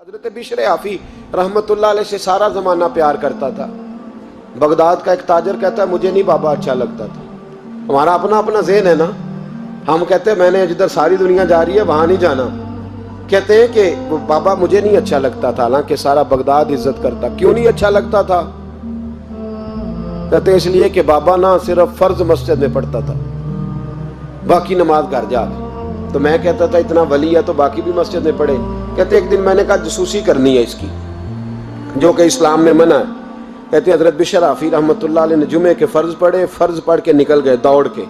حضرت بشر آفی رحمت اللہ علیہ سے سارا زمانہ پیار کرتا تھا۔ بغداد کا ایک تاجر کہتا ہے مجھے نہیں بابا اچھا لگتا تھا۔ ہمارا اپنا اپنا ذہن ہے نا، ہم کہتے ہیں میں نے جدھر ساری دنیا جا رہی ہے وہاں نہیں جانا، کہتے ہیں کہ بابا مجھے نہیں اچھا لگتا تھا، حالانکہ سارا بغداد عزت کرتا۔ کیوں نہیں اچھا لگتا تھا؟ کہتے ہیں اس لیے کہ بابا نہ صرف فرض مسجد میں پڑھتا تھا، باقی نماز گھر جا کے۔ تو میں کہتا تھا اتنا ولی ہے تو باقی بھی مسجد میں پڑھے۔ کہتے ایک دن میں نے کہا جسوسی کرنی ہے اس کی، جو کہ اسلام میں منع ہے۔ کہتے ہیں حضرت بشر آفی رحمت اللہ علیہ نے جمعے کے فرض پڑھے، فرض پڑھ کے نکل گئے دوڑ کے۔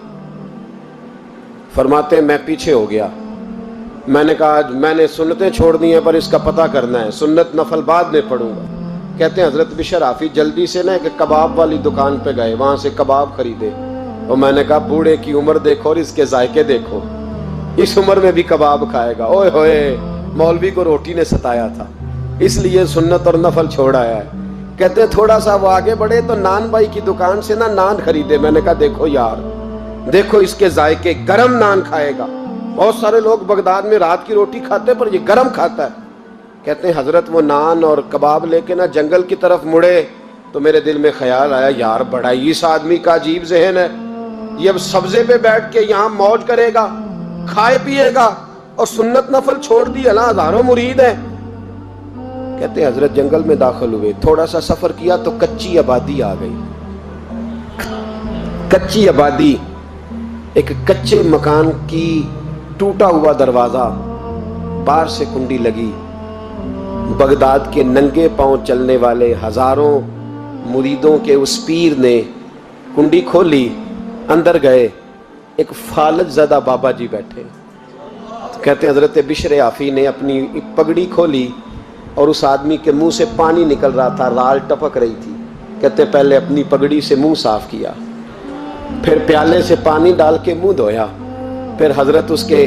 فرماتے ہیں میں پیچھے ہو گیا، میں نے کہا میں نے سنتیں چھوڑ دی ہیں پر اس کا پتہ کرنا ہے، سنت نفل بعد میں پڑھوں گا۔ کہتے ہیں حضرت بشر آفی جلدی سے نا ایک کباب والی دکان پہ گئے، وہاں سے کباب خریدے، اور میں نے کہا بوڑھے کی عمر دیکھو اور اس کے ذائقے دیکھو، اس عمر میں بھی کباب کھائے گا۔ اوئے ہوئے، مولوی کو روٹی نے ستایا تھا، اس لیے سنت اور نفل چھوڑ آیا ہے۔ کہتے ہیں تھوڑا سا وہ آگے بڑھے تو نان بھائی کی دکان سے نا نان خریدے۔ میں نے کہا دیکھو یار، دیکھو اس کے ذائقے، گرم نان کھائے گا۔ بہت سارے لوگ بغداد میں رات کی روٹی کھاتے پر یہ گرم کھاتا ہے۔ کہتے ہیں حضرت وہ نان اور کباب لے کے نا جنگل کی طرف مڑے تو میرے دل میں خیال آیا یار بڑا ہی اس آدمی کا عجیب ذہن ہے، یہ اب سبزے پہ بیٹھ کے یہاں موج کرے گا، کھائے پیے گا، اور سنت نفل چھوڑ دی، اللہ ہزاروں مرید ہیں۔ کہتے ہیں حضرت جنگل میں داخل ہوئے، تھوڑا سا سفر کیا تو کچی آبادی آ گئی۔ کچی آبادی، ایک کچے مکان کی ٹوٹا ہوا دروازہ، باہر سے کنڈی لگی۔ بغداد کے ننگے پاؤں چلنے والے ہزاروں مریدوں کے اس پیر نے کنڈی کھولی، اندر گئے، ایک فالج زدہ بابا جی بیٹھے۔ کہتے ہیں حضرت بشر آفی نے اپنی پگڑی کھولی اور اس آدمی کے منہ سے پانی نکل رہا تھا، رال ٹپک رہی تھی۔ کہتے ہیں پہلے اپنی پگڑی سے منہ صاف کیا، پھر پیالے سے پانی ڈال کے منہ دھویا، پھر حضرت اس کے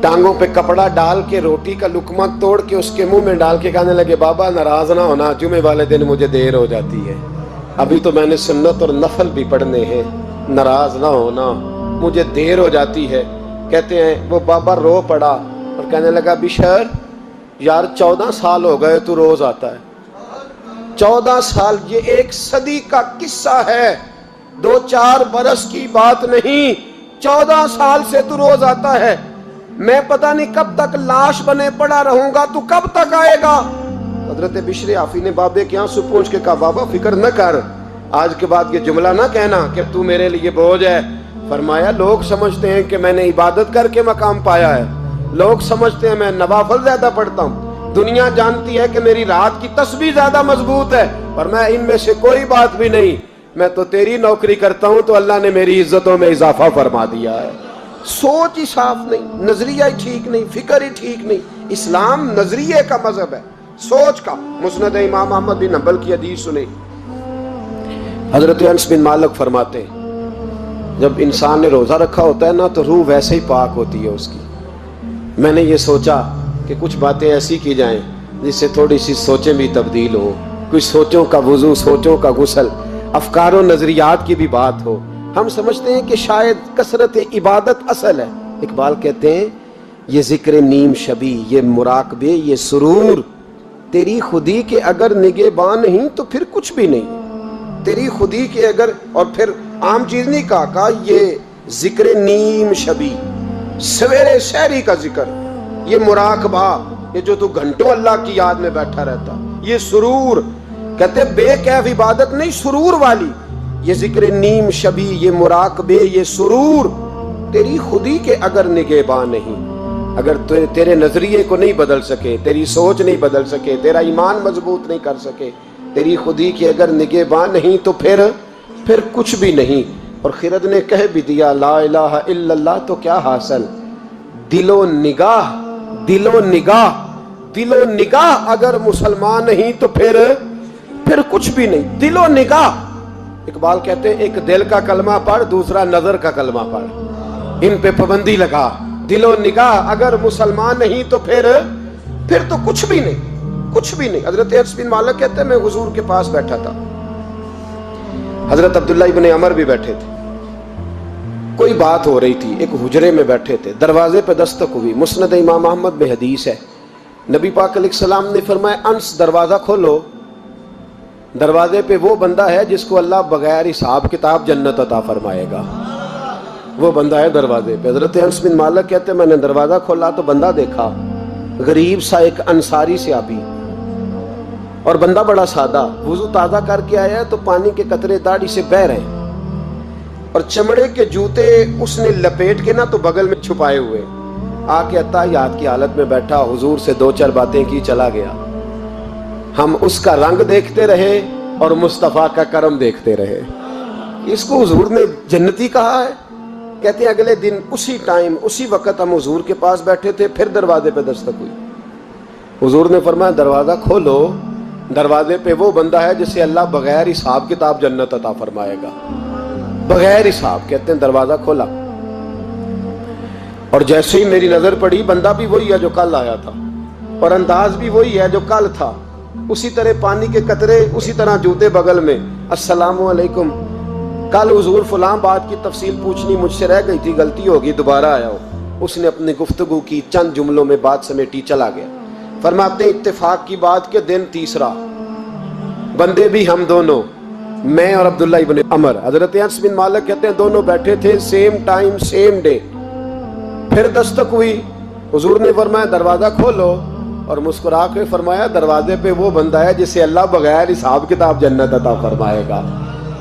ٹانگوں پہ کپڑا ڈال کے روٹی کا لقمہ توڑ کے اس کے منہ میں ڈال کے کہنے لگے بابا ناراض نہ ہونا، جمعے والے دن مجھے دیر ہو جاتی ہے، ابھی تو میں نے سنت اور نفل بھی پڑھنے ہیں، ناراض نہ ہونا، مجھے دیر ہو جاتی ہے۔ کہتے ہیں وہ بابا رو پڑا اور کہنے لگا بشر یار 14 سال ہو گئے تو روز آتا ہے، 14 سال، یہ 1 صدی کا قصہ ہے، 2-4 برس کی بات نہیں، 14 سال سے تو روز آتا ہے، میں پتہ نہیں کب تک لاش بنے پڑا رہوں گا، تو کب تک آئے گا؟ حضرت بشر آفی نے بابے کے یہاں سے پوچھ کے کہا بابا فکر نہ کر، آج کے بعد یہ جملہ نہ کہنا کہ تو میرے لیے بوجھ ہے۔ فرمایا لوگ سمجھتے ہیں کہ میں نے عبادت کر کے مقام پایا ہے، لوگ سمجھتے ہیں میں نوافل زیادہ پڑھتا ہوں، دنیا جانتی ہے کہ میری رات کی تسبیح زیادہ مضبوط ہے، اور میں ان میں سے کوئی بات بھی نہیں، میں تو تیری نوکری کرتا ہوں تو اللہ نے میری عزتوں میں اضافہ فرما دیا ہے۔ سوچ ہی صاف نہیں، نظریہ ہی ٹھیک نہیں، فکر ہی ٹھیک نہیں۔ اسلام نظریے کا مذہب ہے، سوچ کا۔ مسند امام احمد بن حنبل کی حدیث سنیں، حضرت انس بن مالک فرماتے ہیں جب انسان نے روزہ رکھا ہوتا ہے نا تو روح ویسے ہی پاک ہوتی ہے اس کی۔ میں نے یہ سوچا کہ کچھ باتیں ایسی کی جائیں جس سے تھوڑی سی سوچیں بھی تبدیل ہو، کچھ سوچوں کا وضو، سوچوں کا غسل، افکار و نظریات کی بھی بات ہو۔ ہم سمجھتے ہیں کہ شاید کثرت عبادت اصل ہے۔ اقبال کہتے ہیں یہ ذکر نیم شبی، یہ مراقبے، یہ سرور، تیری خودی کے اگر نگہباں نہیں تو پھر کچھ بھی نہیں، تیری خودی کے اگر، اور پھر عام چیز نہیں کہا یہ ذکر نیم شبی، سویرے سحری کا ذکر، یہ مراقبہ، یہ جو تو گھنٹوں اللہ کی یاد میں بیٹھا رہتا، یہ سرور، کہتے بے کیف عبادت نہیں، سرور والی، یہ ذکر نیم شبی، یہ مراقبے، یہ سرور، تیری خودی کے اگر نگہباں نہیں، اگر تیرے نظریے کو نہیں بدل سکے، تیری سوچ نہیں بدل سکے، تیرا ایمان مضبوط نہیں کر سکے، تیری خودی کے اگر نگہباں نہیں تو پھر کچھ بھی نہیں۔ اور خرد نے کہہ بھی دیا لا الہ الا اللہ تو کیا حاصل، دل و نگاہ، دل و نگاہ، دل و نگاہ اگر مسلمان نہیں تو پھر کچھ بھی نہیں، دل و نگاہ۔ اقبال کہتے ہیں ایک دل کا کلمہ پڑھ، دوسرا نظر کا کلمہ پڑھ، ان پہ پابندی لگا، دل و نگاہ اگر مسلمان نہیں تو پھر تو کچھ بھی نہیں، کچھ بھی نہیں۔ حضرت انس بن مالک کہتے ہیں میں حضور کے پاس بیٹھا تھا، حضرت عبداللہ ابن عمر بھی بیٹھے تھے، کوئی بات ہو رہی تھی، ایک حجرے میں بیٹھے تھے، دروازے پہ دستک ہوئی، مسند امام احمد میں حدیث ہے نبی پاک علیہ السلام نے فرمایا انس دروازہ کھولو، دروازے پہ وہ بندہ ہے جس کو اللہ بغیر حساب کتاب جنت عطا فرمائے گا، وہ بندہ ہے دروازے پہ۔ حضرت انس بن مالک کہتے ہیں میں نے دروازہ کھولا تو بندہ دیکھا، غریب سا ایک انصاری صحابی، اور بندہ بڑا سادہ، وضو تازہ کر کے آیا ہے تو پانی کے قطرے داڑھی سے بہہ رہے ہیں، اور چمڑے کے جوتے اس نے لپیٹ کے نا تو بغل میں چھپائے ہوئے، آ کے اتحیات کی حالت میں بیٹھا، حضور سے دو چار باتیں کی، چلا گیا۔ ہم اس کا رنگ دیکھتے رہے اور مصطفیٰ کا کرم دیکھتے رہے۔ اس کو حضور نے جنتی کہا ہے۔ کہتے ہیں اگلے دن اسی ٹائم اسی وقت ہم حضور کے پاس بیٹھے تھے، پھر دروازے پہ دستک ہوئی، حضور نے فرمایا دروازہ کھولو، دروازے پہ وہ بندہ ہے جسے اللہ بغیر حساب کتاب جنت عطا فرمائے گا، بغیر حساب۔ کہتے ہیں دروازہ کھولا، اور جیسے ہی میری نظر پڑی، بندہ بھی وہی ہے جو کل آیا تھا، اور انداز بھی وہی ہے جو کل تھا، اسی طرح پانی کے قطرے، اسی طرح جوتے بغل میں، السلام علیکم، کل حضور فلاں بات کی تفصیل پوچھنی مجھ سے رہ گئی تھی، غلطی ہوگی، دوبارہ آیا ہو۔ اس نے اپنی گفتگو کی، چند جملوں میں بات سمیٹی، چلا گیا۔ فرماتے ہیں اتفاق کی بات کہ دن تیسرا، بندے بھی ہم دونوں، میں اور عبداللہ ابن عمر، حضرت انس بن مالک کہتے ہیں دونوں بیٹھے تھے، سیم ٹائم سیم ڈے۔ پھر دستک ہوئی، حضور نے فرمایا دروازہ کھولو، اور مسکرا کے فرمایا دروازے پہ وہ بندہ ہے جسے اللہ بغیر حساب کتاب جنت عطا فرمائے گا۔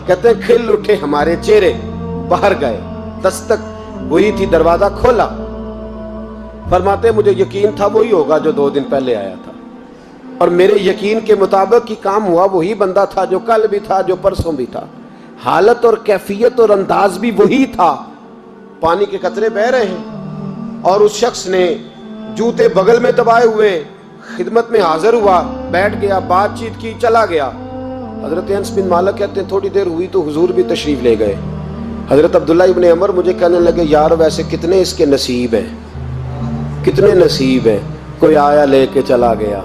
کہتے ہیں کھل اٹھے ہمارے چہرے، باہر گئے، دستک ہوئی تھی، دروازہ کھولا۔ فرماتے ہیں مجھے یقین تھا وہی ہوگا جو 2 دن پہلے آیا تھا، اور میرے یقین کے مطابق ہی کام ہوا، وہی بندہ تھا جو کل بھی تھا، جو پرسوں بھی تھا، حالت اور کیفیت اور انداز بھی وہی تھا، پانی کے قطرے بہہ رہے ہیں، اور اس شخص نے جوتے بغل میں دبائے ہوئے خدمت میں حاضر ہوا، بیٹھ گیا، بات چیت کی، چلا گیا۔ حضرت انس بن مالک کہتے ہیں تھوڑی دیر ہوئی تو حضور بھی تشریف لے گئے۔ حضرت عبداللہ ابن عمر مجھے کہنے لگے یار ویسے کتنے اس کے نصیب ہیں، کتنے نصیب ہیں، کوئی آیا لے کے چلا گیا،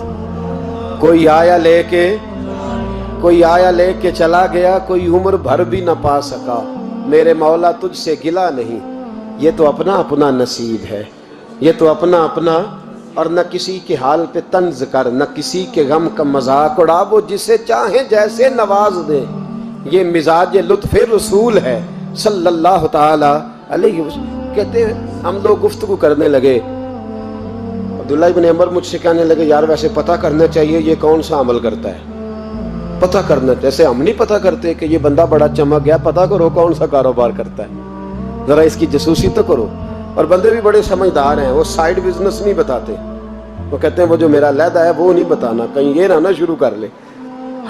کوئی آیا لے کے چلا گیا، کوئی عمر بھر بھی نہ پا سکا، میرے مولا تجھ سے گلا نہیں، یہ تو اپنا اپنا نصیب ہے، یہ تو اپنا اپنا، اور نہ کسی کے حال پہ طنز کر، نہ کسی کے غم کا مذاق اڑا، وہ جسے چاہیں جیسے نواز دے، یہ مزاج لطف رسول ہے صلی اللہ تعالی علیہ وسلم۔ کہتے ہیں ہم لوگ گفتگو کرنے لگے، عبداللہ ابن عمر مجھ سے کہنے لگے یار ویسے پتہ کرنا چاہیے یہ کون سا عمل کرتا ہے، پتہ کرنا، جیسے ہم نہیں پتہ کرتے کہ یہ بندہ بڑا چمک گیا، پتہ کرو کون سا کاروبار کرتا ہے، ذرا اس کی جاسوسی تو کرو۔ اور بندے بھی بڑے سمجھدار ہیں، وہ سائیڈ بزنس نہیں بتاتے، وہ کہتے ہیں وہ جو میرا علیحدہ ہے وہ نہیں بتانا، کہیں یہ نہ شروع کر لے۔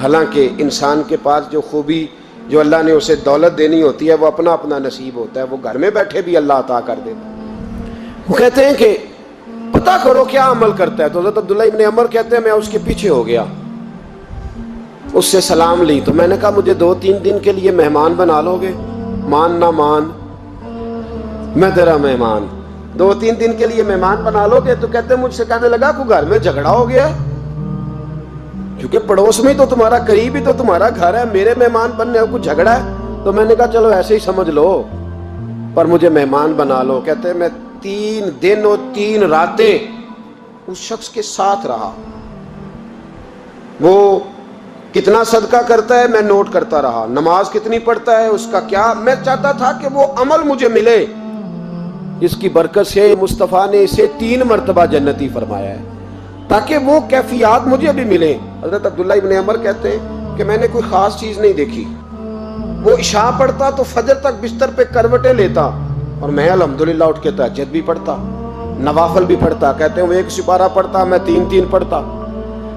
حالانکہ انسان کے پاس جو خوبی، جو اللہ نے اسے دولت دینی ہوتی ہے، وہ اپنا اپنا نصیب ہوتا ہے، وہ گھر میں بیٹھے بھی اللہ عطا کر دیتا ہے۔ وہ کہتے ہیں کہ پتہ کرو کیا عمل کرتا ہے، تو حضرت عبداللہ ابن عمر کہتے ہیں میں اس کے پیچھے ہو گیا، اس سے سلام لی، تو میں نے کہا مجھے 2-3 دن کے لیے مہمان بنا لو گے، مان نہ مان میں تیرا مہمان، 2-3 دن کے لیے مہمان بنا لو گے؟ تو کہتے ہیں مجھ سے کہنے لگا کوئی گھر میں جھگڑا ہو گیا، کیونکہ پڑوس میں تو تمہارا، قریب ہی تو تمہارا گھر ہے، میرے مہمان بننے کو جھگڑا ہے؟ تو میں نے کہا چلو ایسے ہی سمجھ لو، پر مجھے مہمان بنا لو۔ کہتے ہیں میں 3 دن اور 3 راتیں اس شخص کے ساتھ رہا، وہ کتنا صدقہ کرتا ہے میں نوٹ کرتا رہا، نماز کتنی پڑھتا ہے، اس کا کیا، میں چاہتا تھا کہ وہ عمل مجھے ملے جس کی برکت سے مصطفیٰ نے اسے 3 مرتبہ جنتی فرمایا ہے، تاکہ وہ کیفیات مجھے بھی ملیں۔ حضرت عبداللہ ابن عمر کہتے ہیں کہ میں نے کوئی خاص چیز نہیں دیکھی، وہ عشاء پڑھتا تو فجر تک بستر پہ کروٹیں لیتا، اور میں الحمدللہ اٹھ کے تہجد بھی پڑھتا، نوافل بھی پڑھتا۔ کہتے ہیں وہ 1 سپارہ پڑھتا، میں 3 پڑھتا۔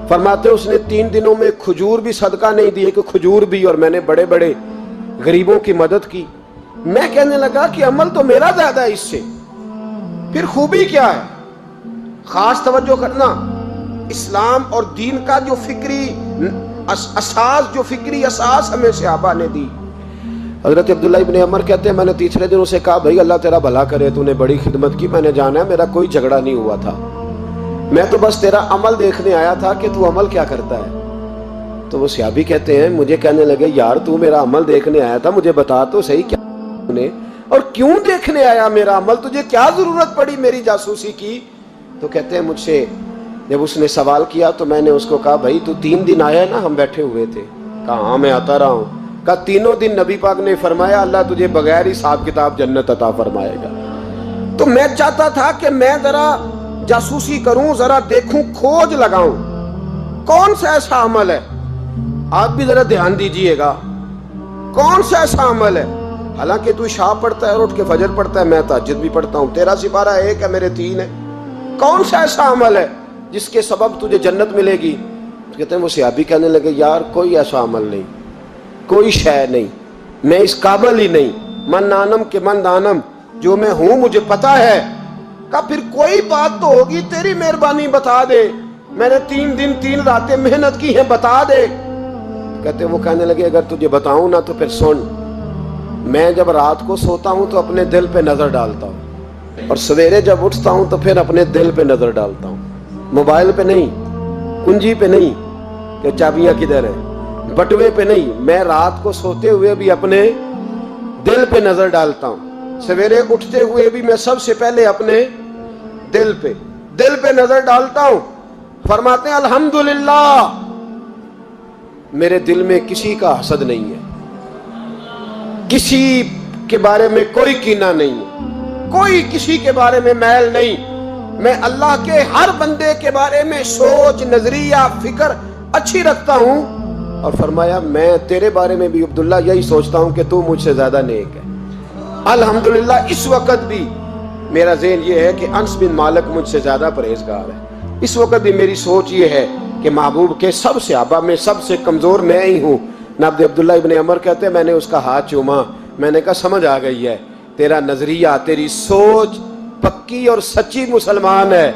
فرماتے اس نے 3 دنوں میں کھجور بھی صدقہ نہیں دی، کہ کھجور بھی، اور میں نے بڑے بڑے غریبوں کی مدد کی۔ میں کہنے لگا کہ عمل تو میرا زیادہ ہے اس سے، پھر خوبی کیا ہے؟ خاص توجہ کرنا، اسلام اور دین کا جو فکری اساس، جو فکری اساس ہمیں صحابہ نے دی۔ حضرت عبداللہ ابن عمر کہتے ہیں میں نے تیسرے دن اسے کہا بھائی اللہ تیرا بھلا کرے، تو نے بڑی خدمت کی، میں نے جانا ہے میرا کوئی جھگڑا نہیں ہوا تھا، میں تو بس تیرا عمل دیکھنے آیا تھا کہ تو عمل کیا کرتا ہے۔ تو وہ صحابی کہتے ہیں مجھے کہنے لگے یار تو میرا عمل دیکھنے آیا تھا، مجھے بتا تو صحیح کیا نے، اور کیوں دیکھنے آیا میرا عمل، تجھے کیا ضرورت پڑی میری جاسوسی کی؟ تو کہتے ہیں مجھ سے جب اس نے سوال کیا تو میں نے اس کو کہا بھائی تو 3 دن آیا نا ہم بیٹھے ہوئے تھے؟ کہا ہاں میں آتا رہا ہوں۔ کہا 3 دن نبی پاک نے فرمایا اللہ تجھے بغیر حساب کتاب جنت عطا فرمائے گا۔ تو میں چاہتا تھا کہ میں ذرا جاسوسی کروں، ذرا دیکھوں، کھوج لگاؤں کون سا ایسا عمل ہے، آپ بھی ذرا دھیان دیجئے گا، کون سا ایسا عمل ہے، حالانکہ تو عشاء پڑھتا ہے اور اٹھ کے فجر پڑھتا ہے، میں تہجد بھی پڑھتا ہوں، تیرا سپارہ 1 ہے میرے 3 ہے، کون سا ایسا عمل ہے جس کے سبب تجھے جنت ملے گی؟ کہتے ہیں وہ صحابی کہنے لگے یار کوئی ایسا عمل نہیں، کوئی شے نہیں، میں اس قابل ہی نہیں، من نانم کے من دانم، جو میں ہوں مجھے پتا ہے۔ کہا پھر کوئی بات تو ہوگی، تیری مہربانی بتا دے، میں نے 3 دن 3 راتیں محنت کی ہیں، بتا دے۔ کہتے وہ کہنے لگے اگر تجھے بتاؤں نا تو پھر سن، میں جب رات کو سوتا ہوں تو اپنے دل پہ نظر ڈالتا ہوں، اور سویرے جب اٹھتا ہوں تو پھر اپنے دل پہ نظر ڈالتا ہوں، موبائل پہ نہیں، کنجی پہ نہیں کہ چابیاں کدھر ہیں، بٹوے پہ نہیں، میں رات کو سوتے ہوئے بھی اپنے دل پہ نظر ڈالتا ہوں، سویرے اٹھتے ہوئے بھی میں سب سے پہلے اپنے دل پہ نظر ڈالتا ہوں۔ فرماتے ہیں الحمدللہ میرے دل میں کسی کا حسد نہیں ہے، کسی کے بارے میں کوئی کینہ نہیں ہے، کوئی کسی کے بارے میں میل نہیں، میں اللہ کے ہر بندے کے بارے میں سوچ، نظریہ، فکر اچھی رکھتا ہوں۔ اور فرمایا میں تیرے بارے میں بھی عبداللہ یہی سوچتا ہوں کہ تو مجھ سے زیادہ نیک ہے۔ الحمدللہ اس وقت بھی میرا ذہن یہ ہے کہ انس بن مالک مجھ سے زیادہ پرہیزگار ہے، اس وقت بھی میری سوچ یہ ہے کہ محبوب کے سب صحابہ میں سب سے کمزور میں ہی ہوں۔ نابد عبداللہ ابن عمر کہتے ہیں میں نے اس کا ہاتھ چوما، میں نے کہا سمجھ آ گئی ہے، تیرا نظریہ، تیری سوچ پکی اور سچی مسلمان ہے،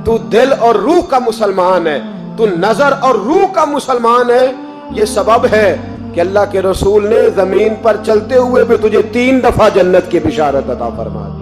تو دل اور روح کا مسلمان ہے، تو نظر اور روح کا مسلمان ہے۔ یہ سبب ہے کہ اللہ کے رسول نے زمین پر چلتے ہوئے بھی تجھے 3 دفعہ جنت کی بشارت عطا فرما دی۔